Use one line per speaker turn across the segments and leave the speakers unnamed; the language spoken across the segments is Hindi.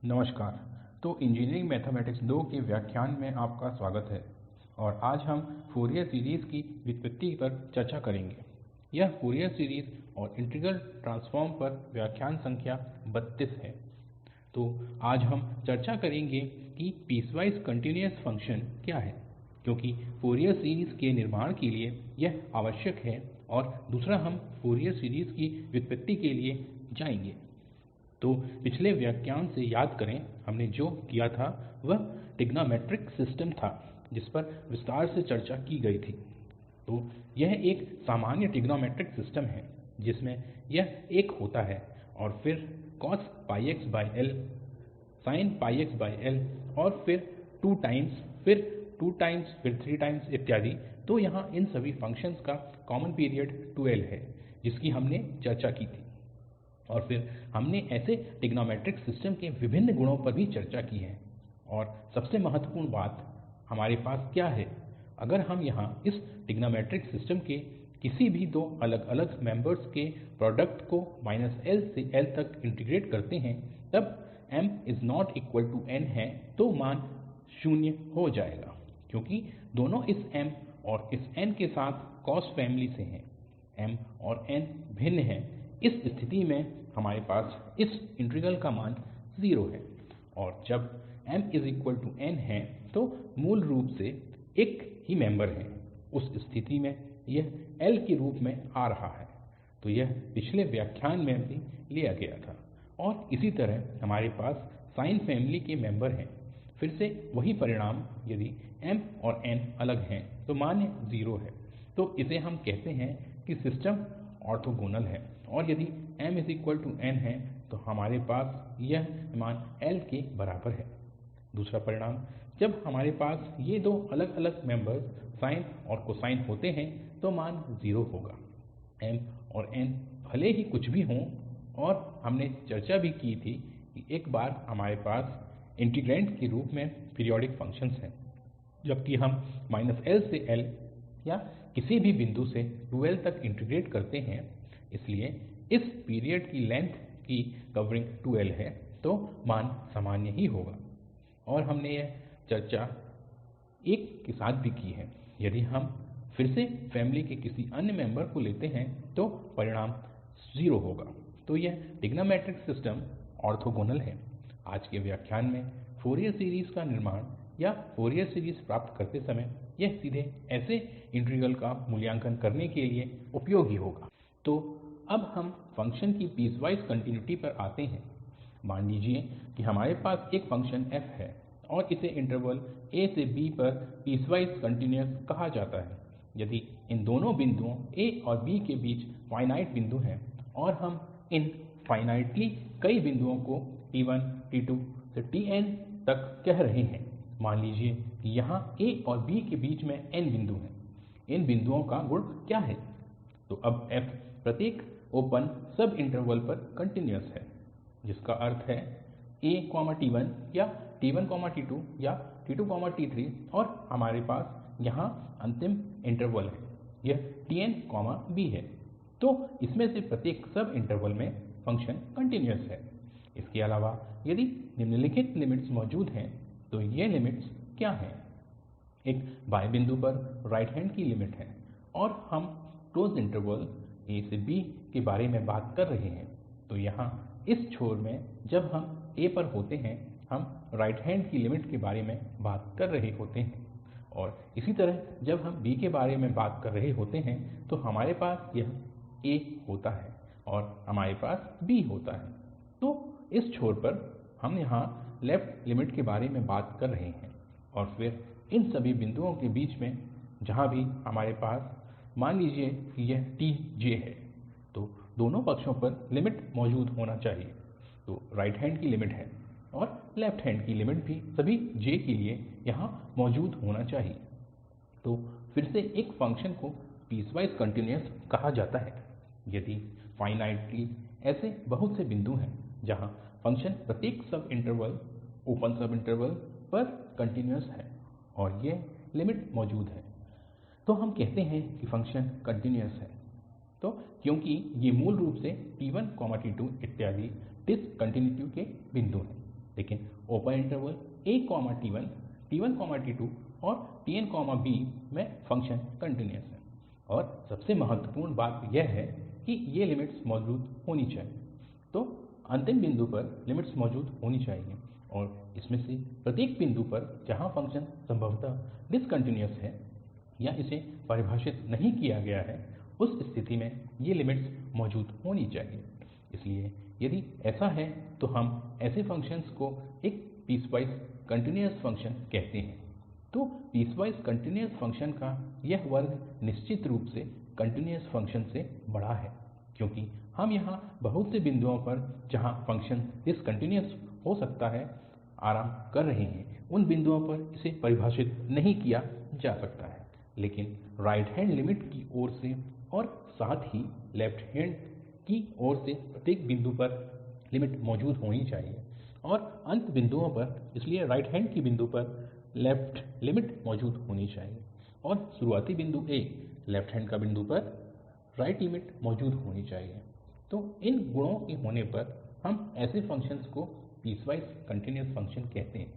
नमस्कार। तो इंजीनियरिंग मैथमेटिक्स 2 के व्याख्यान में आपका स्वागत है और आज हम फोरियर सीरीज़ की व्युत्पत्ति पर चर्चा करेंगे। यह फोरियर सीरीज़ और इंटीग्रल ट्रांसफॉर्म पर व्याख्यान संख्या 32 है। तो आज हम चर्चा करेंगे कि पीसवाइस कन्टिन्यूअस फंक्शन क्या है, क्योंकि फोरियर सीरीज़ के निर्माण के लिए यह आवश्यक है, और दूसरा हम फोरियर सीरीज़ की व्युत्पत्ति के लिए जाएंगे। तो पिछले व्याख्यान से याद करें, हमने जो किया था वह ट्रिग्नोमेट्रिक सिस्टम था जिस पर विस्तार से चर्चा की गई थी। तो यह एक सामान्य ट्रिग्नोमेट्रिक सिस्टम है जिसमें यह एक होता है और फिर cos πxl, sin πxl और फिर 2 टाइम्स, फिर 2 टाइम्स, फिर 3 टाइम्स इत्यादि। तो यहाँ इन सभी फ़ंक्शन्स का कॉमन पीरियड 2l है जिसकी हमने चर्चा की थी। और फिर हमने ऐसे ट्रिग्नोमेट्रिक सिस्टम के विभिन्न गुणों पर भी चर्चा की है। और सबसे महत्वपूर्ण बात, हमारे पास क्या है, अगर हम यहाँ इस ट्रिग्नोमेट्रिक सिस्टम के किसी भी दो अलग अलग मेंबर्स के प्रोडक्ट को -l से l तक इंटीग्रेट करते हैं, तब m≠n है तो मान 0 हो जाएगा, क्योंकि दोनों इस m और इस n के साथ cos फैमिली से हैं। m और n भिन्न हैं। इस स्थिति में हमारे पास इस इंटीग्रल का मान 0 है, और जब mn है तो मूल रूप से एक ही मेंबर है। उस स्थिति में यह l के रूप में आ रहा है। तो यह पिछले व्याख्यान में भी लिया गया था। और इसी तरह हमारे पास साइन फैमिली के मेंबर हैं। फिर से वही परिणाम, यदि m और n अलग हैं तो मान 0 है। तो इसे हम कहते हैं कि सिस्टम ऑर्थोगोनल है। और यदि m n है तो हमारे पास यह मान l के बराबर है। दूसरा परिणाम, जब हमारे पास ये दो अलग अलग मेंबर्स साइन और कोसाइन होते हैं तो मान 0 होगा। m और n भले ही कुछ भी हों, और हमने चर्चा भी की थी कि एक बार हमारे पास इंटीग्रैंड के रूप में पीरियोडिक फंक्शन्स हैं, जबकि हम -l से l या किसी भी बिंदु से 2l तक इंटीग्रेट करते हैं। इसलिए इस पीरियड की लेंथ की कवरिंग 2l है, तो मान सामान्य ही होगा। और हमने यह चर्चा एक के साथ भी की है। यदि हम फिर से फैमिली के किसी अन्य मेंबर को लेते हैं तो परिणाम 0 होगा। तो यह ट्रिग्नोमेट्रिक सिस्टम ऑर्थोगोनल है। आज के व्याख्यान में फोरियर सीरीज़ का निर्माण या फोरियर सीरीज़ प्राप्त करते समय यह सीधे ऐसे इंटीग्रल का मूल्यांकन करने के लिए उपयोगी होगा। तो अब हम फ़ंक्शन की पीसवाइस कन्टिन्युटी पर आते हैं। मान लीजिए कि हमारे पास एक फ़ंक्शन f है और इसे इंटरवल a से b पर पीसवाइस कन्टिन्यूअस कहा जाता है यदि इन दोनों बिंदुओं a और b के बीच फ़ाइनाइट बिंदु हैं, और हम इन फ़ाइनाइटली कई बिंदुओं को t1, t2 से tn तक कह रहे हैं। मान लीजिए कि यहाँ a और b के बीच में n बिंदु हैं। इन बिंदुओं का गुण क्या है? तो अब f प्रत्येक ओपन सब इंटरवल पर कन्टिन्यूअस है, जिसका अर्थ है a t1 या t1t2 या t2t3, और हमारे पास यहाँ अंतिम इंटरवल है, यह tnb है। तो इसमें से प्रत्येक सब इंटरवल में फ़ंक्शन कन्टिन्यूअस है। इसके अलावा यदि निम्नलिखित लिमिट्स मौजूद हैं, तो ये लिमिट्स क्या हैं? एक बाएं बिंदु पर राइट हैंड की लिमिट है, और हम क्लोज इंटरवल a से b के बारे में बात कर रहे हैं। तो यहाँ इस छोर में जब हम a पर होते हैं, हम राइट हैंड की लिमिट के बारे में बात कर रहे होते हैं, और इसी तरह जब हम b के बारे में बात कर रहे होते हैं तो हमारे पास यह a होता है और हमारे पास b होता है। तो इस छोर पर हम यहाँ लेफ्ट लिमिट के बारे में बात कर रहे हैं, और फिर इन सभी बिंदुओं के बीच में जहाँ भी हमारे पास, मान लीजिए कि यह tj है, तो दोनों पक्षों पर लिमिट मौजूद होना चाहिए। तो राइट हैंड की लिमिट है और लेफ्ट हैंड की लिमिट भी सभी j के लिए यहाँ मौजूद होना चाहिए। तो फिर से एक फ़ंक्शन को पीसवाइस कन्टिन्यूअस कहा जाता है यदि फाइनाइटली ऐसे बहुत से बिंदु हैं जहाँ फ़ंक्शन प्रत्येक सब इंटरवल, ओपन सब इंटरवल पर कन्टिन्यूअस है और ये लिमिट मौजूद है, तो हम कहते हैं कि फ़ंक्शन कन्टिन्यूअस है। तो क्योंकि ये मूल रूप से t1, t2 इत्यादि डिसकन्टिन्युटी के बिंदु हैं, लेकिन open interval a t1 t2 और tnb में फ़ंक्शन कन्टिन्यूअस है। और सबसे महत्वपूर्ण बात यह है कि ये लिमिट्स मौजूद होनी चाहिए। तो अंतिम बिंदु पर लिमिट्स मौजूद होनी चाहिए और इसमें से प्रत्येक बिंदु पर जहाँ फ़ंक्शन संभवतः डिसकन्टिन्यूअस है या इसे परिभाषित नहीं किया गया है, उस स्थिति में ये लिमिट्स मौजूद होनी चाहिए। इसलिए यदि ऐसा है तो हम ऐसे फ़ंक्शन्स को एक पीसवाइस कन्टिन्यूअस फ़ंक्शन कहते हैं। तो पीसवाइस कन्टिन्यूअस फ़ंक्शन का यह वर्ग निश्चित रूप से कन्टिन्यूअस फ़ंक्शन से बड़ा है, क्योंकि हम यहाँ बहुत से बिंदुओं पर जहाँ फ़ंक्शन डिसकन्टिन्यूअस हो सकता है आराम कर रहे हैं, उन बिंदुओं पर इसे परिभाषित नहीं किया जा सकता है। लेकिन राइट हैंड लिमिट की ओर से और साथ ही लेफ्ट हैंड की ओर से प्रत्येक बिंदु पर लिमिट मौजूद होनी चाहिए और अंत बिंदुओं पर इसलिए राइट हैंड की बिंदु पर लेफ्ट लिमिट मौजूद होनी चाहिए और शुरुआती बिंदु a लेफ्ट हैंड का बिंदु पर राइट लिमिट मौजूद होनी चाहिए। तो इन गुणों के होने पर हम ऐसे फ़ंक्शन्स को पीसवाइस कन्टिन्यूअस फ़ंक्शन कहते हैं।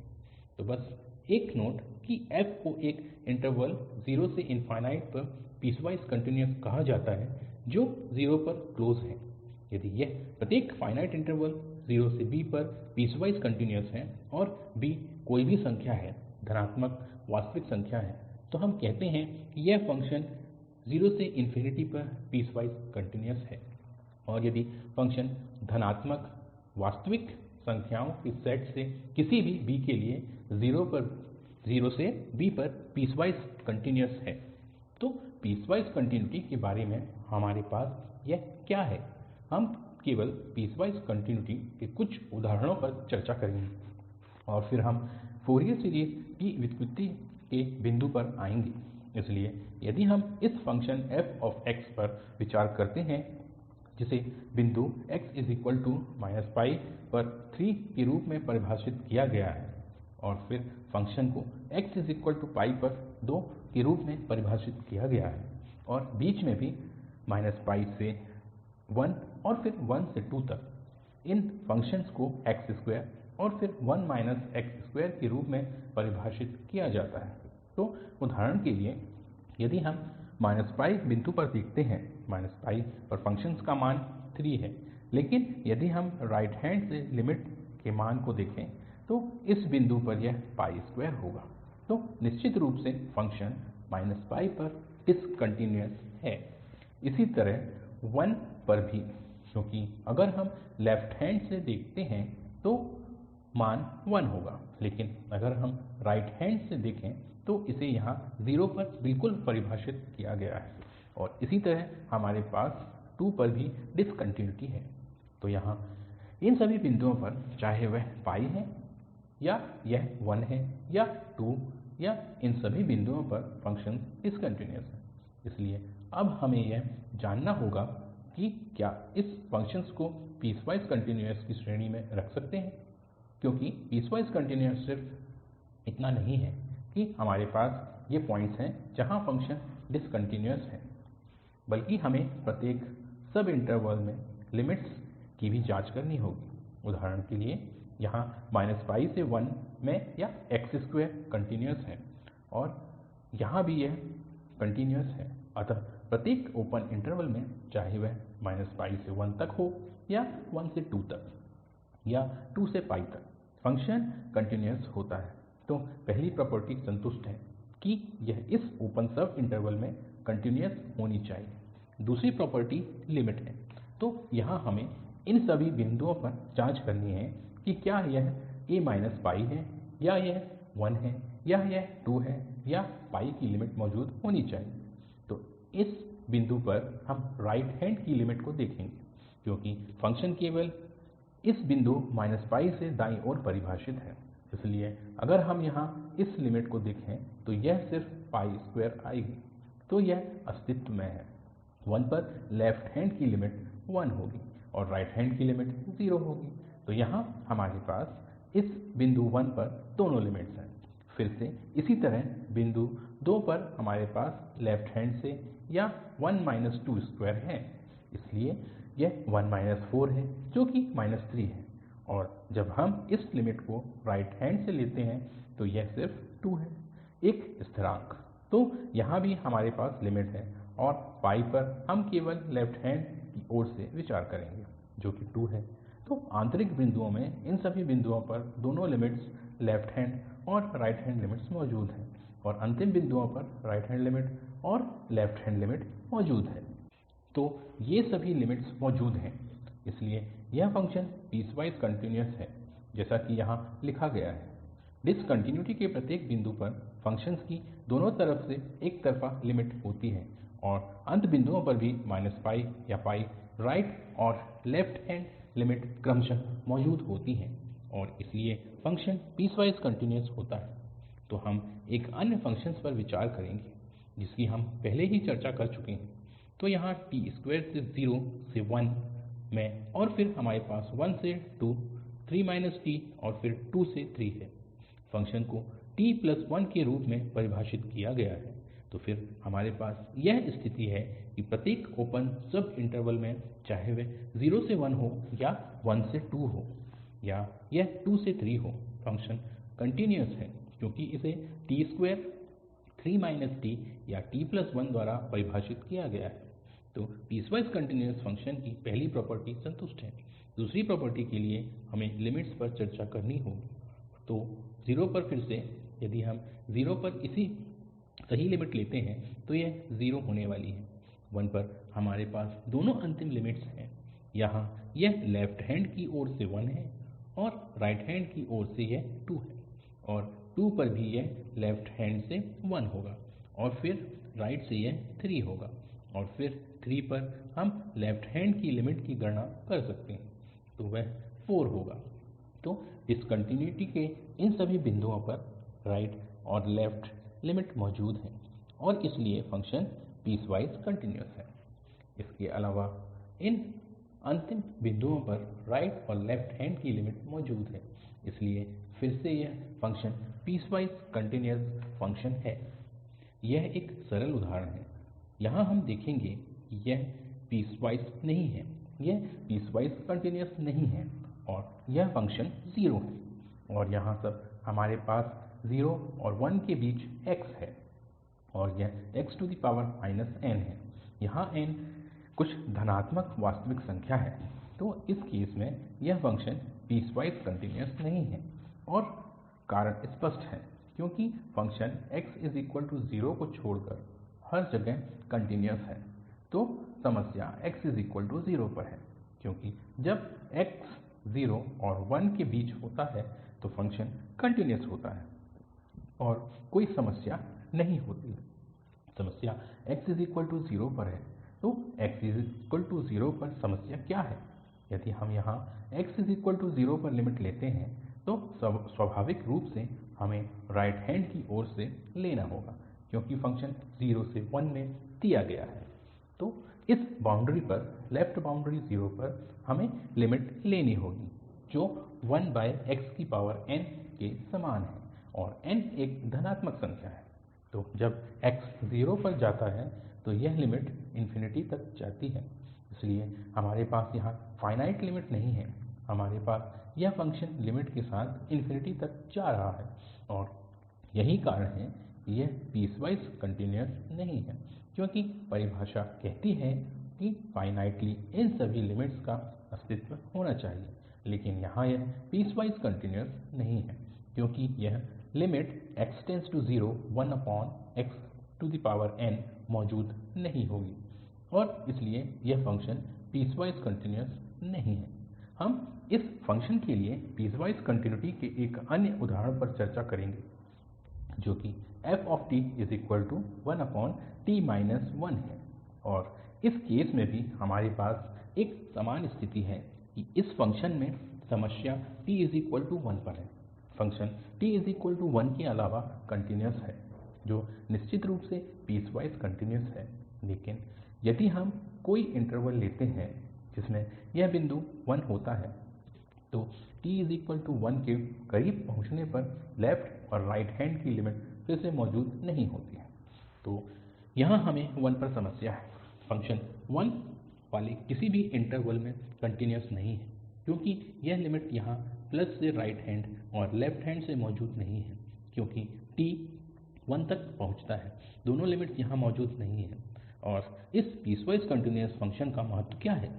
तो बस एक नोट कि f को एक इंटरवल 0 से पर पीसवाइस कन्टिन्यूअस कहा जाता है जो 0 पर क्लोज है। यदि यह प्रत्येक फाइनाइट इंटरवल 0 से b पर पीसवाइस कन्टिन्यूअस है और b कोई भी संख्या है, धनात्मक वास्तविक संख्या है, तो हम कहते हैं कि यह फ़ंक्शन 0 से पर पीसवाइस कन्टिन्यूअस है। और यदि फ़ंक्शन धनात्मक वास्तविक संख्याओं के सेट से किसी भी b के लिए 0 से b पर पीसवाइस कन्टिन्यूअस है, तो पीसवाइस कन्टिन्युटी के बारे में हमारे पास यह क्या है। हम केवल पीसवाइस कन्टिन्युटी के कुछ उदाहरणों पर चर्चा करेंगे और फिर हम फोरियर सीरीज़ की व्युत्पत्ति के बिंदु पर आएंगे। इसलिए यदि हम इस फ़ंक्शन f पर विचार करते हैं जिसे बिंदु x -π पर 3 के रूप में परिभाषित किया गया है और फिर फ़ंक्शन को x π पर 2 के रूप में परिभाषित किया गया है और बीच में भी -π से 1 और फिर 1 से 2 तक इन फ़ंक्शन्स को x2 और फिर 1 x2 के रूप में परिभाषित किया जाता है। तो उदाहरण के लिए यदि हम -π बिंदु पर देखते हैं, -π पर फ़ंक्शन का मान 3 है, लेकिन यदि हम राइट हैंड से लिमिट के मान को देखें तो इस बिंदु पर यह 2 होगा। तो निश्चित रूप से फ़ंक्शन -π पर डिसकन्टिन्यूअस है। इसी तरह 1 पर भी, क्योंकि अगर हम लेफ्ट हैंड से देखते हैं तो मान 1 होगा, लेकिन अगर हम राइट हैंड से देखें तो इसे यहाँ 0 पर बिल्कुल परिभाषित किया गया है और इसी तरह हमारे पास 2 पर भी डिसकन्टिन्युटी है। तो यहाँ इन सभी बिंदुओं पर चाहे वह है या यह 1 है या 2 या इन सभी बिंदुओं पर फ़ंक्शन डिसकन्टिन्यूअस है। इसलिए अब हमें यह जानना होगा कि क्या इस फ़ंक्शन को पीसवाइस कन्टिन्यूअस की श्रेणी में रख सकते हैं, क्योंकि पीसवाइस कन्टिन्यूअस सिर्फ इतना नहीं है कि हमारे पास ये पॉइंट्स हैं जहाँ फ़ंक्शन डिसकन्टिन्यूअस है, बल्कि हमें प्रत्येक सब इंटरवल में लिमिट्स की भी जांच करनी होगी। उदाहरण के लिए यहाँ -π से 1 में या x2 कन्टिन्यूअस है और यहाँ भी यह कन्टिन्यूअस है। अतः प्रत्येक ओपन इंटरवल में चाहे वह -π से 1 तक हो या 1 से 2 तक या 2 से तक फ़ंक्शन कन्टिन्यूअस होता है। तो पहली प्रॉपर्टी संतुष्ट है कि यह इस ओपन सब इंटरवल में कन्टिन्यूअस होनी चाहिए। दूसरी प्रॉपर्टी लिमिट है। तो यहाँ हमें इन सभी बिंदुओं पर जांच करनी है कि क्या यह a π है या यह 1 है या यह 2 है या π की लिमिट मौजूद होनी चाहिए। तो इस बिंदु पर हम राइट हैंड की लिमिट को देखेंगे, क्योंकि फ़ंक्शन केवल इस बिंदु -π से दाईं ओर परिभाषित है। इसलिए अगर हम यहाँ इस लिमिट को देखें तो यह सिर्फ 2 आएगी, तो यह अस्तित्व में है। 1 पर लेफ्ट हैंड की लिमिट 1 होगी और राइट हैंड की लिमिट 0 होगी। तो यहाँ हमारे पास इस बिंदु 1 पर दोनों लिमिट्स हैं। फिर से इसी तरह बिंदु 2 पर हमारे पास लेफ्ट हैंड से या 1 2 है, इसलिए यह 1 4 है जो कि -3 है और जब हम इस लिमिट को राइट हैंड से लेते हैं तो यह सिर्फ 2 है, एक स्थिरांक। तो यहाँ भी हमारे पास लिमिट है और पर हम केवल लेफ्ट हैंड की ओर से विचार करेंगे जो कि 2 है। तो आंतरिक बिंदुओं में इन सभी बिंदुओं पर दोनों लिमिट्स लेफ्ट हैंड और राइट हैंड लिमिट्स मौजूद हैं और अंतिम बिंदुओं पर राइट हैंड लिमिट और लेफ्ट हैंड लिमिट मौजूद है। तो ये सभी लिमिट्स मौजूद हैं, इसलिए यह फ़ंक्शन पीसवाइस कन्टिन्यूअस है जैसा कि यहाँ लिखा गया है। डिसकन्टिन्युटी के प्रत्येक बिंदु पर फ़ंक्शन की दोनों तरफ से एक तरफा लिमिट होती है और अंत बिंदुओं पर भी या राइट और लेफ्ट हैंड लिमिट क्रमशः मौजूद होती हैं और इसलिए फ़ंक्शन पीसवाइस कन्टिन्यूअस होता है। तो हम एक अन्य फ़ंक्शन पर विचार करेंगे जिसकी हम पहले ही चर्चा कर चुके हैं। तो यहाँ t2 से 0 से 1 में और फिर हमारे पास 1 से 2, 3 t और फिर 2 से 3 है। फ़ंक्शन को t1 के रूप में परिभाषित किया गया है। तो फिर हमारे पास यह स्थिति है कि प्रत्येक ओपन सब इंटरवल में चाहे वह 0 से 1 हो या 1 से 2 हो या यह 2 से 3 हो, फ़ंक्शन कन्टिन्यूअस है क्योंकि इसे t2 3 t या t1 द्वारा परिभाषित किया गया है। तो पीसवाइस कन्टिन्यूअस फ़ंक्शन की पहली प्रॉपर्टी संतुष्ट है। दूसरी प्रॉपर्टी के लिए हमें लिमिट्स पर चर्चा करनी होगी। तो 0 पर फिर से यदि हम 0 पर इसी सही लिमिट लेते हैं तो यह 0 होने वाली है। 1 पर हमारे पास दोनों अंतिम लिमिट्स हैं। यहाँ यह लेफ्ट हैंड की ओर से 1 है और राइट हैंड की ओर से यह 2 है और 2 पर भी यह लेफ्ट हैंड से 1 होगा और फिर राइट से यह 3 होगा और फिर 3 पर हम लेफ्ट हैंड की लिमिट की गणना कर सकते हैं तो वह 4 होगा। तो डिसकन्टिन्युटी के इन सभी बिंदुओं पर राइट और लेफ्ट लिमिट मौजूद हैं और इसलिए फ़ंक्शन पीसवाइस कन्टिन्यूअस है। इसके अलावा इन अंतिम बिंदुओं पर राइट और लेफ्ट हैंड की लिमिट मौजूद है, इसलिए फिर से यह फ़ंक्शन पीसवाइस कन्टिन्यूअस फ़ंक्शन है। यह एक सरल उदाहरण है। यहाँ हम देखेंगे कि यह पीसवाइस नहीं है, यह पीसवाइस कन्टिन्यूअस नहीं है और यह फ़ंक्शन 0 है और यहाँ सब हमारे पास 0 और 1 के बीच x है और यह x n है। यहाँ n कुछ धनात्मक वास्तविक संख्या है। तो इस केस में यह फ़ंक्शन पीसवाइस कन्टिन्यूअस नहीं है और कारण स्पष्ट है क्योंकि फ़ंक्शन x0 को छोड़कर हर जगह कन्टिन्यूअस है। तो समस्या x0 पर है क्योंकि जब x 0 और 1 के बीच होता है तो फ़ंक्शन कन्टिन्यूअस होता है और कोई समस्या नहीं होती। समस्या x0 पर है। तो x0 पर समस्या क्या है? यदि हम यहाँ x0 पर लिमिट लेते हैं तो स्वाभाविक रूप से हमें राइट हैंड की ओर से लेना होगा क्योंकि फ़ंक्शन 0 से 1 में दिया गया है। तो इस बाउंड्री पर लेफ्ट बाउंड्री 0 पर हमें लिमिट लेनी होगी जो 1xn के समान है और n एक धनात्मक संख्या है। तो जब x 0 पर जाता है तो यह लिमिट इन्फिनिटी तक जाती है, इसलिए हमारे पास यहाँ फ़ाइनाइट लिमिट नहीं है। हमारे पास यह फ़ंक्शन लिमिट के साथ इन्फिनिटी तक जा रहा है और यही कारण है कि यह पीसवाइस कन्टिन्यूअस नहीं है क्योंकि परिभाषा कहती है कि फ़ाइनाइटली इन सभी लिमिट्स का अस्तित्व होना चाहिए, लेकिन यहाँ यह पीसवाइस कन्टिन्यूअस नहीं है क्योंकि यह लिमिट x0 1xn मौजूद नहीं होगी और इसलिए यह फ़ंक्शन पीसवाइस कन्टिन्यूअस नहीं है। हम इस फ़ंक्शन के लिए पीसवाइस कन्टिन्युटी के एक अन्य उदाहरण पर चर्चा करेंगे जो कि ft1t 1 है और इस केस में भी हमारे पास एक समान स्थिति है कि इस फ़ंक्शन में समस्या t1 पर है। फ़ंक्शन t1 के अलावा कन्टिन्यूअस है जो निश्चित रूप से पीसवाइस कन्टिन्यूअस है, लेकिन यदि हम कोई इंटरवल लेते हैं जिसमें यह बिंदु 1 होता है तो t1 के करीब पहुँचने पर लेफ्ट और राइट हैंड की लिमिट फिर से मौजूद नहीं होती है। तो यहाँ हमें 1 पर समस्या है। फ़ंक्शन 1 वाले किसी भी इंटरवल में कन्टिन्यूअस नहीं है क्योंकि यह लिमिट यहाँ प्लस से राइट हैंड और लेफ्ट हैंड से मौजूद नहीं है क्योंकि t 1 तक पहुँचता है दोनों लिमिट्स यहाँ मौजूद नहीं हैं। और इस पीसवाइस कन्टिन्यूअस फंक्शन का महत्व क्या है?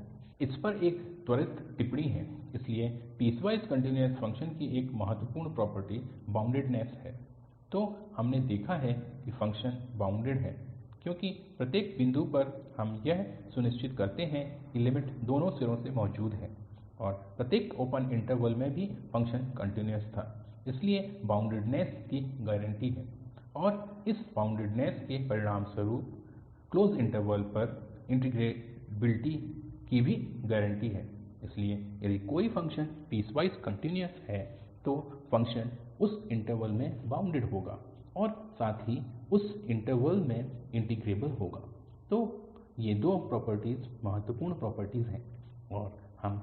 इस पर एक त्वरित टिप्पणी है। इसलिए पीसवाइस कन्टिन्यूअस फंक्शन की एक महत्वपूर्ण प्रॉपर्टी बाउंडेडनेस है। तो हमने देखा है कि फ़ंक्शन बाउंडेड है क्योंकि प्रत्येक बिंदु पर हम यह सुनिश्चित करते हैं कि लिमिट दोनों सिरों से मौजूद है और प्रत्येक ओपन इंटरवल में भी फ़ंक्शन कन्टिन्यूअस था। इसलिए बाउंडेडनेस की गारंटी है और इस बाउंडेडनेस के परिणामस्वरूप क्लोज इंटरवल पर इंटीग्रेबिलिटी की भी गारंटी है। इसलिए यदि कोई फ़ंक्शन पीसवाइस कन्टिन्यूअस है तो फ़ंक्शन उस इंटरवल में बाउंडेड होगा और साथ ही उस इंटरवल में इंटीग्रेबल होगा। तो ये दो प्रॉपर्टीज़ महत्वपूर्ण प्रॉपर्टीज़ हैं और हम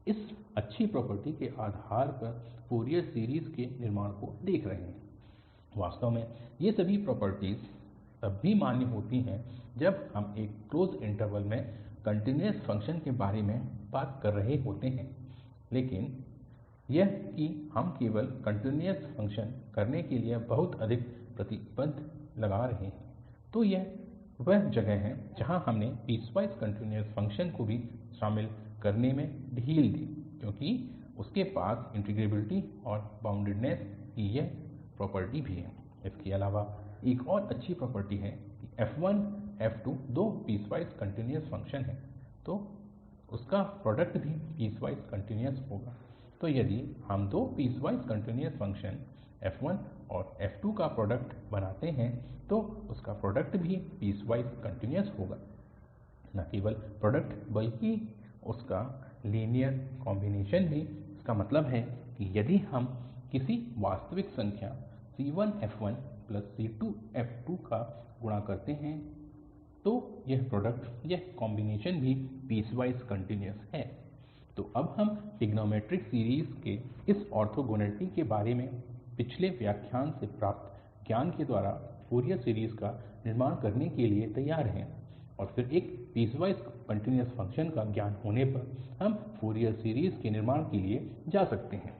इस अच्छी प्रॉपर्टी के आधार पर फोरियर सीरीज़ के निर्माण को देख रहे हैं। वास्तव में ये सभी प्रॉपर्टीज़ तब भी मान्य होती हैं जब हम एक क्लोज इंटरवल में कन्टिन्यूअस फंक्शन के बारे में बात कर रहे होते हैं। लेकिन यह कि हम केवल कन्टिन्यूअस फंक्शन करने के लिए बहुत अधिक प्रतिबंध लगा रहे हैं तो यह वह जगह है जहाँ हमने पीसवाइस कन्टिन्यूअस फंक्शन को भी शामिल करने में ढील दी क्योंकि उसके पास इंटीग्रेबिलिटी और बाउंडेडनेस की यह प्रॉपर्टी भी है। इसके अलावा एक और अच्छी प्रॉपर्टी है कि f1 f2 दो पीसवाइस कन्टिन्यूअस फंक्शन हैं तो उसका प्रोडक्ट भी पीसवाइस कन्टिन्यूअस होगा। तो यदि हम दो पीसवाइस कन्टिन्यूअस फंक्शन f1 और f2 का प्रोडक्ट बनाते हैं तो उसका प्रोडक्ट भी पीसवाइस कन्टिन्यूअस होगा। न केवल प्रोडक्ट बल्कि उसका लीनियर कॉम्बिनेशन भी। इसका मतलब है कि यदि हम किसी वास्तविक संख्या c1f1 प्लस c2f2 का गुणा करते हैं तो यह प्रोडक्ट यह कॉम्बिनेशन भी पीसवाइस कन्टिन्यूअस है। तो अब हम ट्रिग्नोमेट्रिक सीरीज़ के इस ऑर्थोगोनैलिटी के बारे में पिछले व्याख्यान से प्राप्त ज्ञान के द्वारा फोरियर सीरीज़ का निर्माण करने के लिए तैयार हैं और फिर एक पीसवाइस कन्टिन्यूअस फंक्शन का ज्ञान होने पर हम फोरियर सीरीज़ के निर्माण के लिए जा सकते हैं।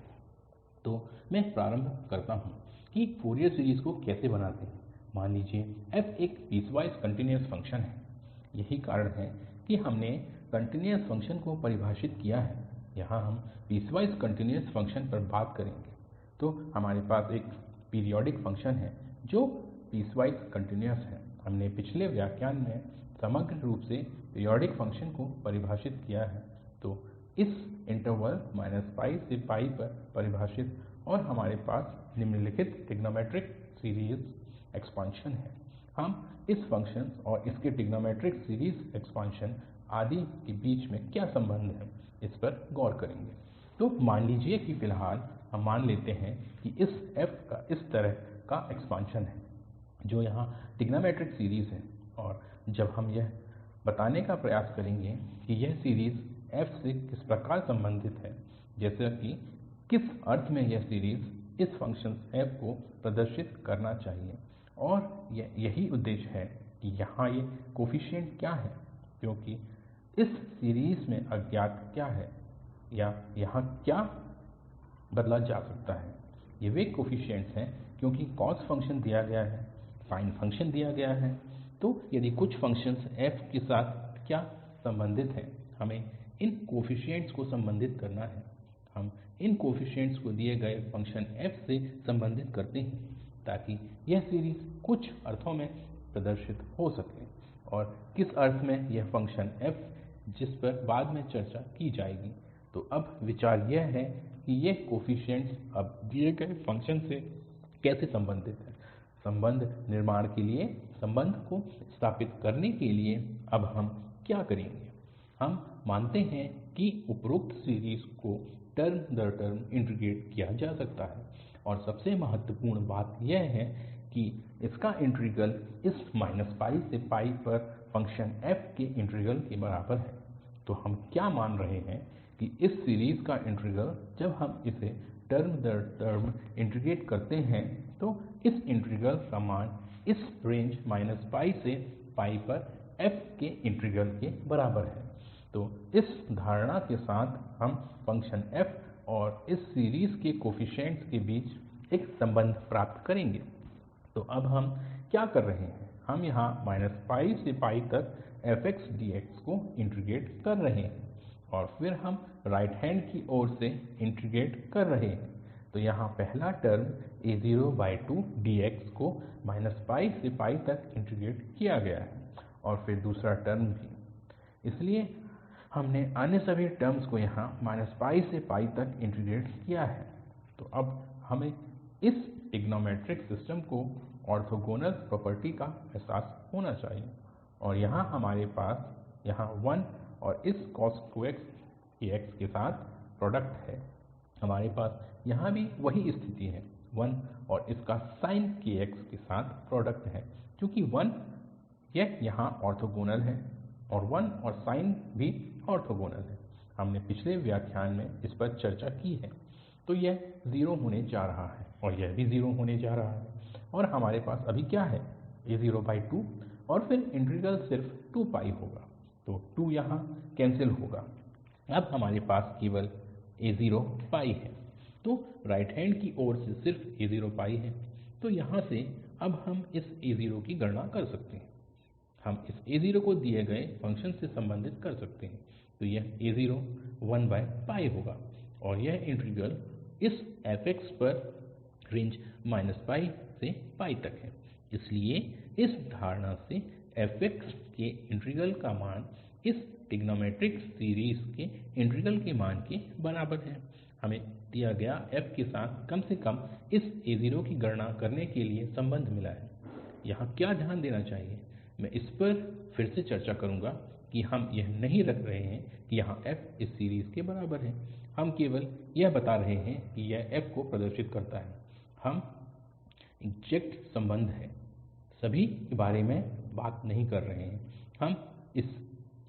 तो मैं प्रारंभ करता हूँ कि फोरियर सीरीज़ को कैसे बनाते हैं। मान लीजिए f एक पीसवाइस कन्टिन्यूअस फंक्शन है। यही कारण है कि हमने कन्टिन्यूअस फंक्शन को परिभाषित किया है। यहाँ हम पीसवाइस कन्टिन्यूअस फंक्शन पर बात करेंगे। तो हमारे पास एक पीरियोडिक फंक्शन है जो पीसवाइस कन्टिन्यूअस है। हमने पिछले व्याख्यान में समग्र रूप से पीरियोडिक फंक्शन को परिभाषित किया है। तो इस इंटरवल -π से पर परिभाषित और हमारे पास निम्नलिखित ट्रिग्नोमेट्रिक सीरीज़ एक्सपांशन है। हम इस फंक्शन और इसके ट्रिग्नोमेट्रिक सीरीज़ एक्सपांशन आदि के बीच में क्या संबंध है इस पर गौर करेंगे। तो मान लीजिए कि फ़िलहाल हम मान लेते हैं कि इस f का इस तरह का एक्सपांशन है जो यहाँ ट्रिग्नोमेट्रिक सीरीज़ है और जब हम यह बताने का प्रयास करेंगे कि यह सीरीज़ f से किस प्रकार संबंधित है जैसे कि किस अर्थ में यह सीरीज़ इस फंक्शन f को प्रदर्शित करना चाहिए और यही उद्देश्य है कि यहाँ ये कोफीशिएंट क्या है क्योंकि इस सीरीज़ में अज्ञात क्या है या यहाँ क्या बदला जा सकता है। ये वे कोफीशिएंट्स हैं क्योंकि cos फ़ंक्शन दिया गया है, sin फ़ंक्शन दिया गया है। तो यदि कुछ फ़ंक्शन f के साथ क्या संबंधित है हमें इन कोफीशिएंट्स को संबंधित करना है। हम इन कोफीशिएंट्स को दिए गए फ़ंक्शन f से संबंधित करते हैं ताकि यह सीरीज़ कुछ अर्थों में प्रदर्शित हो सके और किस अर्थ में यह फ़ंक्शन f जिस पर बाद में चर्चा की जाएगी। तो अब विचार यह है कि ये कोफीशिएंट्स अब दिए गए फ़ंक्शन से कैसे संबंधित हैं। संबंध निर्माण के लिए संबंध को स्थापित करने के लिए अब हम क्या करेंगे। हम मानते हैं कि उपरोक्त सीरीज़ को टर्म दर टर्म इंटीग्रेट किया जा सकता है और सबसे महत्वपूर्ण बात यह है कि इसका इंटीग्रल इस -π से पर फ़ंक्शन f के इंटीग्रल के बराबर है। तो हम क्या मान रहे हैं कि इस सीरीज़ का इंटीग्रल जब हम इसे टर्म दर टर्म इंटीग्रेट करते हैं तो इस इंटीग्रल का मान इस रेंज -π से पर f के इंटीग्रल के बराबर है। तो इस धारणा के साथ हम फ़ंक्शन f और इस सीरीज़ के कोफीशिएंट्स के बीच एक संबंध प्राप्त करेंगे। तो अब हम क्या कर रहे हैं, हम यहाँ से तक fx dx को इंटीग्रेट कर रहे हैं और फिर हम राइट हैन्ड की ओर से इंटीग्रेट कर रहे हैं। तो यहाँ पहला टर्म a02 dx को से तक इंटीग्रेट किया गया है और फिर दूसरा टर्म भी। इसलिए हमने अन्य सभी टर्म्स को यहाँ से तक इंटीग्रेट किया है। तो अब हमें इस ट्रिग्नोंमैट्रिक सिस्टम को ऑर्थोगोनल प्रॉपर्टी का एहसास होना चाहिए और यहाँ हमारे पास यहाँ 1 और इस cos 2x के साथ प्रोडक्ट है। हमारे पास यहाँ भी वही स्थिति है, 1 और इसका sin kx के साथ प्रोडक्ट है। चूँकि 1 यह यहाँ ऑर्थोगोनल है और 1 और sin भी ऑर्थोगोनल है। हमने पिछले व्याख्यान में इस पर चर्चा की है। तो यह 0 होने जा रहा है और यह भी 0 होने जा रहा है और हमारे पास अभी क्या है, a02 और फिर इंटीग्रल सिर्फ 2 होगा। तो 2 यहाँ कैंसिल होगा। अब हमारे पास केवल a0 है। तो राइट हैन्ड की ओर से सिर्फ a0 है। तो यहाँ से अब हम इस a0 की गणना कर सकते हैं। हम इस a0 को दिए गए फ़ंक्शन से संबंधित कर सकते हैं। तो यह a0 1 होगा और यह इंटीग्रल इस fx पर रेंज से तक है। इसलिए इस धारणा से fx के इंटीग्रल का मान इस ट्रिग्नोंमैट्रिक सीरीज़ के इंटीग्रल के मान के बराबर है। हमें दिया गया f के साथ कम से कम इस a0 की गणना करने के लिए संबंध मिला है। यहाँ क्या ध्यान देना चाहिए, मैं इस पर फिर से चर्चा करूँगा कि हम यह नहीं रख रहे हैं कि यहाँ f इस सीरीज़ के बराबर है। हम केवल यह बता रहे हैं कि यह f को प्रदर्शित करता है। हम एग्जैक्ट संबंध है सभी के बारे में बात नहीं कर रहे हैं। हम इस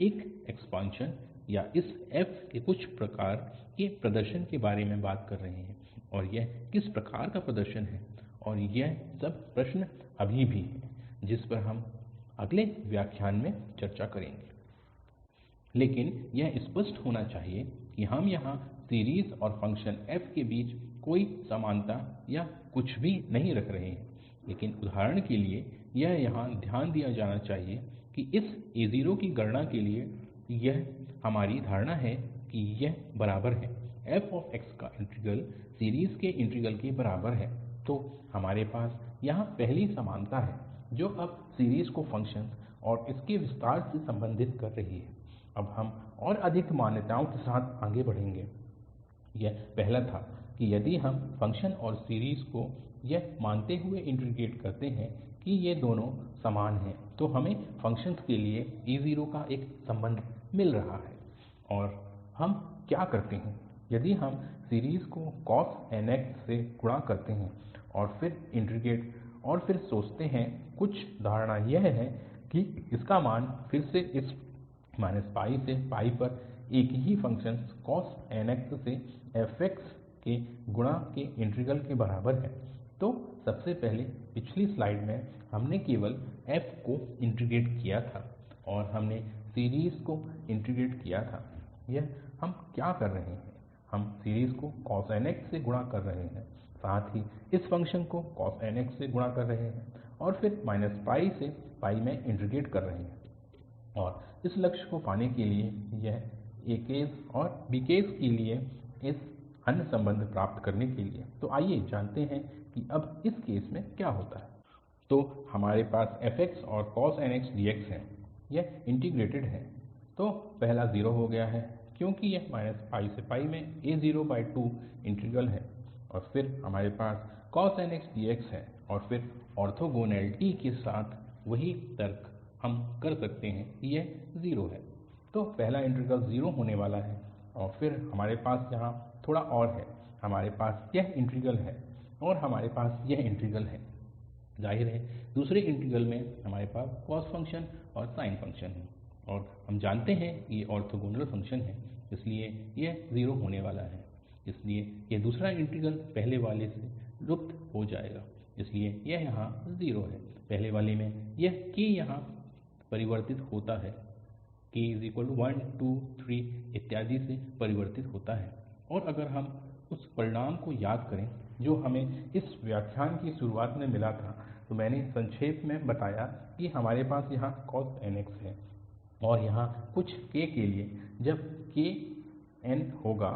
एक एक्सपांशन या इस f के कुछ प्रकार के प्रदर्शन के बारे में बात कर रहे हैं और यह किस प्रकार का प्रदर्शन है और यह सब प्रश्न अभी भी हैं जिस पर हम अगले व्याख्यान में चर्चा करेंगे। लेकिन यह स्पष्ट होना चाहिए कि हम यहाँ सीरीज़ और फ़ंक्शन f के बीच कोई समानता या कुछ भी नहीं रख रहे हैं। लेकिन उदाहरण के लिए यह यहाँ ध्यान दिया जाना चाहिए कि इस a0 की गणना के लिए यह हमारी धारणा है कि यह बराबर है f का इंटीग्रल सीरीज़ के इंटीग्रल के बराबर है। तो हमारे पास यहाँ पहली समानता है जो अब सीरीज़ को फ़ंक्शन और इसके विस्तार से संबंधित कर रही है। अब हम और अधिक मान्यताओं के साथ आगे बढ़ेंगे। यह पहला था कि यदि हम फ़ंक्शन और सीरीज़ को यह मानते हुए इंटीग्रेट करते हैं कि ये दोनों समान हैं, तो हमें फ़ंक्शन्स के लिए a0 का एक संबंध मिल रहा है। और हम क्या करते हैं, यदि हम सीरीज़ को cos nx से गुणा करते हैं और फिर इंटीग्रेट और फिर सोचते हैं, कुछ धारणा यह है कि इसका मान फिर से इस से पर एक ही फ़ंक्शन cos nx से fx के गुणा के इंटीग्रल के बराबर है। तो सबसे पहले पिछली स्लाइड में हमने केवल f को इंटीग्रेट किया था और हमने सीरीज़ को इंटीग्रेट किया था। यह हम क्या कर रहे हैं, हम सीरीज़ को cos nx से गुणा कर रहे हैं, साथ ही इस फ़ंक्शन को cos nx से गुणा कर रहे हैं और फिर से में इंटीग्रेट कर रहे हैं। और इस लक्ष्य को पाने के लिए यह a केस और b केस के लिए इस अन्य संबंध प्राप्त करने के लिए। तो आइए जानते हैं कि अब इस केस में क्या होता है। तो हमारे पास fx और cos nx dx है, यह इंटीग्रेटेड है। तो पहला 0 हो गया है क्योंकि यह से में a02 इंटीग्रल है और फिर हमारे पास cos nx dx है और फिर ऑर्थोगोनैलिटी के साथ वही तर्क हम कर सकते हैं कि यह 0 है। तो पहला इंटीग्रल 0 होने वाला है और फिर हमारे पास यहाँ थोड़ा और है, हमारे पास यह इंटीग्रल है और हमारे पास यह इंटीग्रल है। जाहिर है दूसरे इंटीग्रल में हमारे पास कॉस फ़ंक्शन और साइन फ़ंक्शन है और हम जानते हैं कि ये ऑर्थोगोनल फ़ंक्शन है, इसलिए यह 0 होने वाला है। इसलिए यह दूसरा इंटीग्रल पहले वाले से लुप्त हो जाएगा, इसलिए यह यहाँ 0 है। पहले वाले में यह k यहाँ परिवर्तित होता है k1 2 3 इत्यादि से परिवर्तित होता है। और अगर हम उस परिणाम को याद करें जो हमें इस व्याख्यान की शुरुआत में मिला था, तो मैंने संक्षेप में बताया कि हमारे पास यहाँ cos nx है और यहाँ कुछ k के लिए जब k n होगा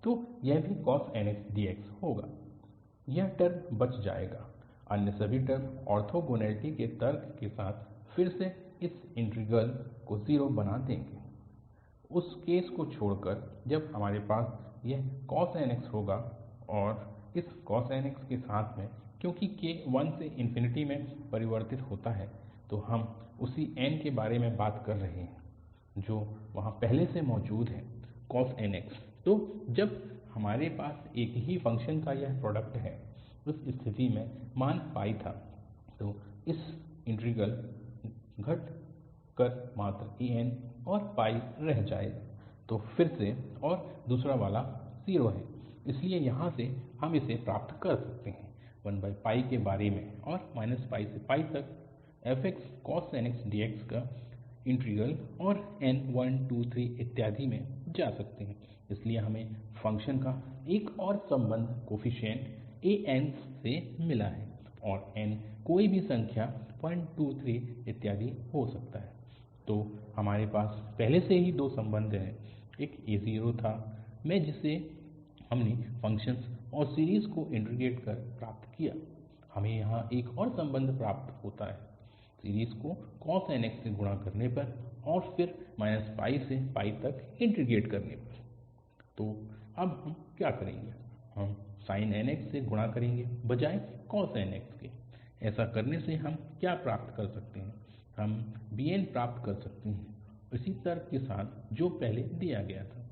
तो यह भी cos nx dx होगा। यह टर्म बच जाएगा। अन्य सभी टर्म ऑर्थोगोनैलिटी के तर्क के साथ फिर से इस इंटीग्रल को 0 बना देंगे, उस केस को छोड़कर जब हमारे पास यह cos nx होगा और इस cos nx के साथ में क्योंकि k 1 से इन्फिनिटी में परिवर्तित होता है तो हम उसी n के बारे में बात कर रहे हैं जो वहाँ पहले से मौजूद है cos nx। तो जब हमारे पास एक ही फ़ंक्शन का यह प्रोडक्ट है, उस स्थिति में मान था, तो इस इंटीग्रल घट कर मात्र an और रह जाएगा। तो फिर से और दूसरा वाला 0 है, इसलिए यहाँ से हम इसे प्राप्त कर सकते हैं 1 के बारे में और से तक fx cos nx dx का इंटीग्रल और n 1 2 3 इत्यादि में जा सकते हैं। इसलिए हमें फ़ंक्शन का एक और संबंध कोफीशिएंट an से मिला है और n कोई भी संख्या 1 2 3 इत्यादि हो सकता है। तो हमारे पास पहले से ही दो संबंध हैं, एक a0 था में जिसे हमने फ़ंक्शन्स और सीरीज़ को इंटीग्रेट कर प्राप्त किया। हमें यहाँ एक और संबंध प्राप्त होता है सीरीज़ को cos nx से गुणा करने पर और फिर से तक इंटीग्रेट करने पर। तो अब हम क्या करेंगे, हम sin nx से गुणा करेंगे बजाय cos nx के। ऐसा करने से हम क्या प्राप्त कर सकते हैं, हम bn प्राप्त कर सकते हैं उसी तर्क के साथ जो पहले दिया गया था।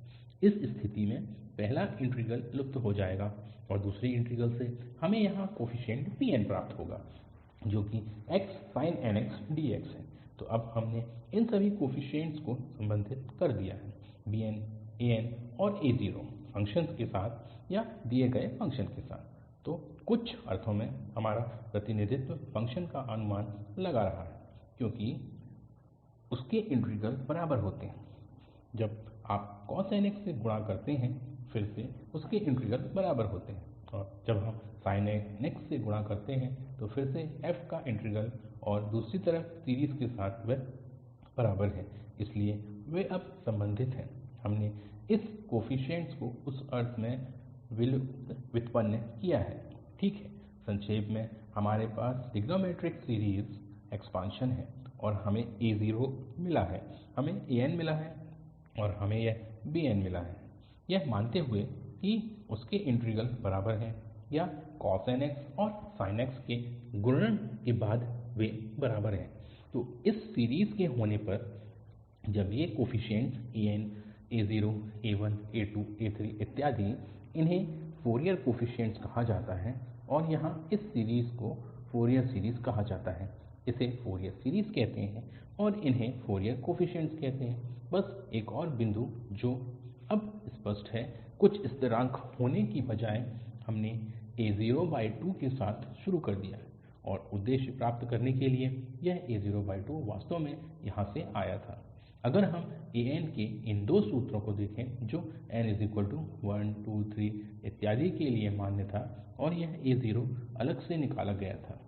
इस स्थिति में पहला इंटीग्रल लुप्त हो जाएगा और दूसरे इंटीग्रल से हमें यहाँ कोफीशिएंट bn प्राप्त होगा जो कि x sin nx dx है। तो अब हमने इन सभी कोफीशिएंट्स को संबंधित कर दिया है bn an और a0 फ़ंक्शन्स के साथ या दिए गए फ़ंक्शन के साथ। तो कुछ अर्थों में हमारा प्रतिनिधित्व फ़ंक्शन का अनुमान लगा रहा है क्योंकि उसके इंटीग्रल बराबर होते हैं। जब आप cos nx से गुणा करते हैं फिर से उसके इंटीग्रल बराबर होते हैं और जब हम sin nx से गुणा करते हैं तो फिर से f का इंटीग्रल और दूसरी तरफ सीरीज़ के साथ वह बराबर है, इसलिए वे अब संबंधित हैं। हमने इस कोफीशिएंट्स को उस अर्थ में व्युत्पन्न किया है। ठीक है, संक्षेप में हमारे पास ट्रिग्नोमेट्रिक सीरीज़ एक्सपांशन है और हमें a0 मिला है, हमें an मिला है और हमें यह bn मिला है, यह मानते हुए कि उसके इंटीग्रल बराबर हैं या cos nx और sin nx के गुणन के बाद वे बराबर हैं। तो इस सीरीज़ के होने पर जब ये coefficients an a0 a1 a2 a3 इत्यादि इन्हें फ़ोरियर कोफीशिएंट्स कहा जाता है और यहाँ इस सीरीज़ को फ़ोरियर सीरीज़ कहा जाता है, इसे फ़ोरियर सीरीज़ कहते हैं और इन्हें फ़ोरियर कोफीशिएंट्स कहते हैं। बस एक और बिंदु जो अब स्पष्ट है, कुछ स्थिरांक होने की बजाय हमने a02 के साथ शुरू कर दिया है और उद्देश्य प्राप्त करने के लिए यह a02 वास्तव में यहाँ से आया था। अगर हम an के इन दो सूत्रों को देखें जो n 1 2 3 इत्यादि के लिए मान्य था और यह a0 अलग से निकाला गया था,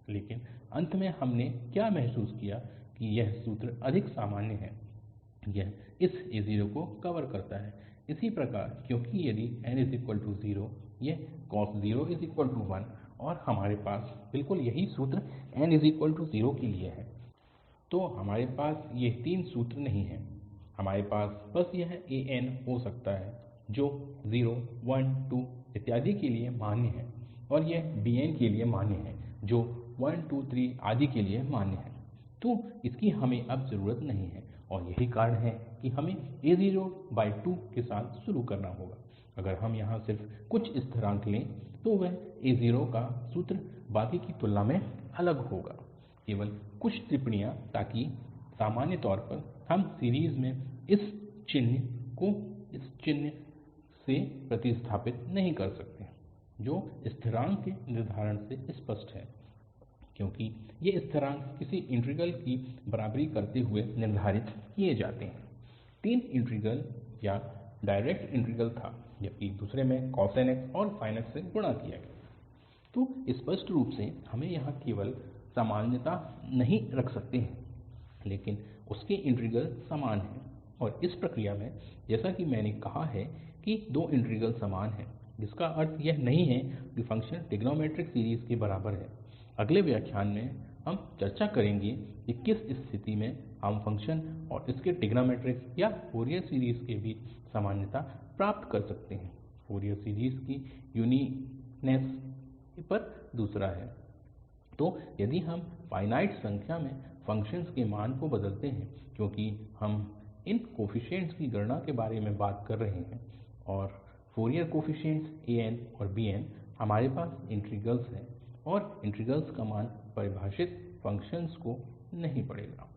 लेकिन अंत में हमने क्या महसूस किया कि यह सूत्र अधिक सामान्य है, यह इस a0 को कवर करता है। इसी प्रकार क्योंकि यदि n 0 यह cos 0 1 और हमारे पास बिल्कुल यही सूत्र n 0 के लिए है, तो हमारे पास ये तीन सूत्र नहीं हैं, हमारे पास बस यह an हो सकता है जो 0 1 2 इत्यादि के लिए मान्य है और यह bn के लिए मान्य है जो 1 2 3 आदि के लिए मान्य है। तो इसकी हमें अब ज़रूरत नहीं है और यही कारण है कि हमें a02 के साथ शुरू करना होगा। अगर हम यहाँ सिर्फ कुछ स्थिरांक लें तो वह a0 का सूत्र बाकी की तुलना में अलग होगा। केवल कुछ टिप्पणियाँ ताकि सामान्य तौर पर हम सीरीज़ में इस चिन्ह को इस चिन्ह से प्रतिस्थापित नहीं कर सकते जो स्थिरांक के निर्धारण से स्पष्ट है क्योंकि ये स्थिरांक किसी इंटीग्रल की बराबरी करते हुए निर्धारित किए जाते हैं। तीन इंटीग्रल या डायरेक्ट इंटीग्रल था जबकि दूसरे में cos nx और sin x से गुणा किया गया। तो स्पष्ट रूप से हमें यहाँ केवल सामान्यता नहीं रख सकते हैं, लेकिन उसके इंटीग्रल समान हैं और इस प्रक्रिया में जैसा कि मैंने कहा है कि दो इंटीग्रल समान हैं, जिसका अर्थ यह नहीं है कि फ़ंक्शन ट्रिग्नोमेट्रिक सीरीज़ के बराबर है। अगले व्याख्यान में हम चर्चा करेंगे कि किस स्थिति में हम फ़ंक्शन और इसके ट्रिग्नोमेट्रिक या फोरियर सीरीज़ के बीच सामान्यता प्राप्त कर सकते हैं। फोरियर सीरीज़ की यूनिकनेस पर दूसरा है। तो यदि हम फाइनाइट संख्या में फ़ंक्शन्स के मान को बदलते हैं, क्योंकि हम इन कोफीशिएंट्स की गणना के बारे में बात कर रहे हैं और फोरियर कोफीशिएंट्स an और bn हमारे पास इंटीग्रल्स हैं और इंटीग्रल्स का मान परिभाषित फ़ंक्शन्स को नहीं पढ़ेगा,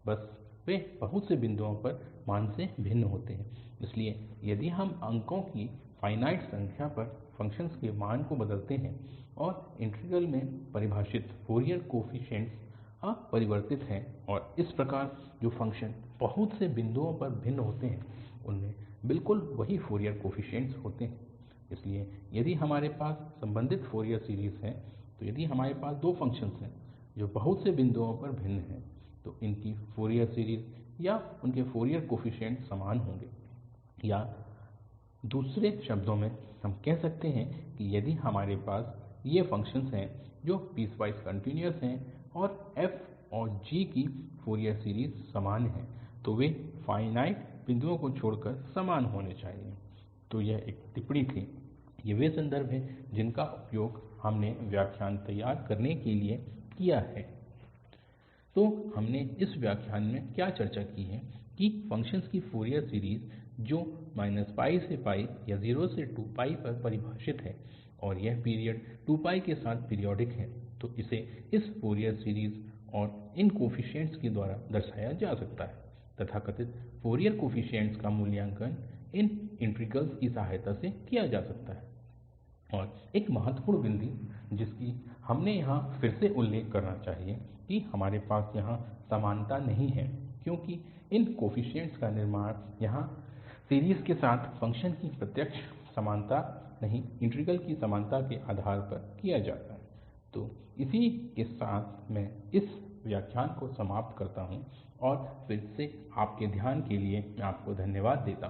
बस वे बहुत से बिंदुओं पर मान से भिन्न होते हैं। इसलिए यदि हम अंकों की फाइनाइट संख्या पर फ़ंक्शन्स के मान को बदलते हैं और इंटीग्रल में परिभाषित फोरियर कोफीशिएंट्स अपरिवर्तित हैं और इस प्रकार जो फ़ंक्शन बहुत से बिंदुओं पर भिन्न होते हैं उनमें बिल्कुल वही फोरियर कोफीशिएंट्स होते हैं। इसलिए यदि हमारे पास संबंधित फोरियर सीरीज़ है, तो यदि हमारे पास दो फ़ंक्शन्स हैं जो बहुत से बिंदुओं पर भिन्न हैं, तो इनकी फोरियर सीरीज़ या उनके फोरियर कोफीशिएंट समान होंगे। या दूसरे शब्दों में हम कह सकते हैं कि यदि हमारे पास ये फ़ंक्शन्स हैं जो पीसवाइस कन्टिन्यूअस हैं और f और g की फोरियर सीरीज़ समान है, तो वे फाइनाइट बिंदुओं को छोड़कर समान होने चाहिए। तो यह एक टिप्पणी थी। ये वे संदर्भ हैं जिनका उपयोग हमने व्याख्यान तैयार करने के लिए किया है। तो हमने इस व्याख्यान में क्या चर्चा की है कि फ़ंक्शन्स की फोरियर सीरीज़ जो -π से या 0 से 2 पर परिभाषित है और यह पीरियड 2 के साथ पीरियोडिक है, तो इसे इस फोरियर सीरीज़ और इन कोफीशिएंट्स के द्वारा दर्शाया जा सकता है। तथाकथित फोरियर कोफीशिएंट्स का मूल्यांकन इन इंटीग्रल्स की सहायता से किया जा सकता है। और एक महत्वपूर्ण बिंदु जिसकी हमें यहाँ फिर से उल्लेख करना चाहिए कि हमारे पास यहाँ समानता नहीं है, क्योंकि इन कोफीशिएंट्स का निर्माण यहाँ सीरीज़ के साथ फ़ंक्शन की प्रत्यक्ष समानता नहीं इंटीग्रल की समानता के आधार पर किया जाता है। तो इसी के साथ मैं इस व्याख्यान को समाप्त करता हूँ और फिर से आपके ध्यान के लिए मैं आपको धन्यवाद देता हूँ।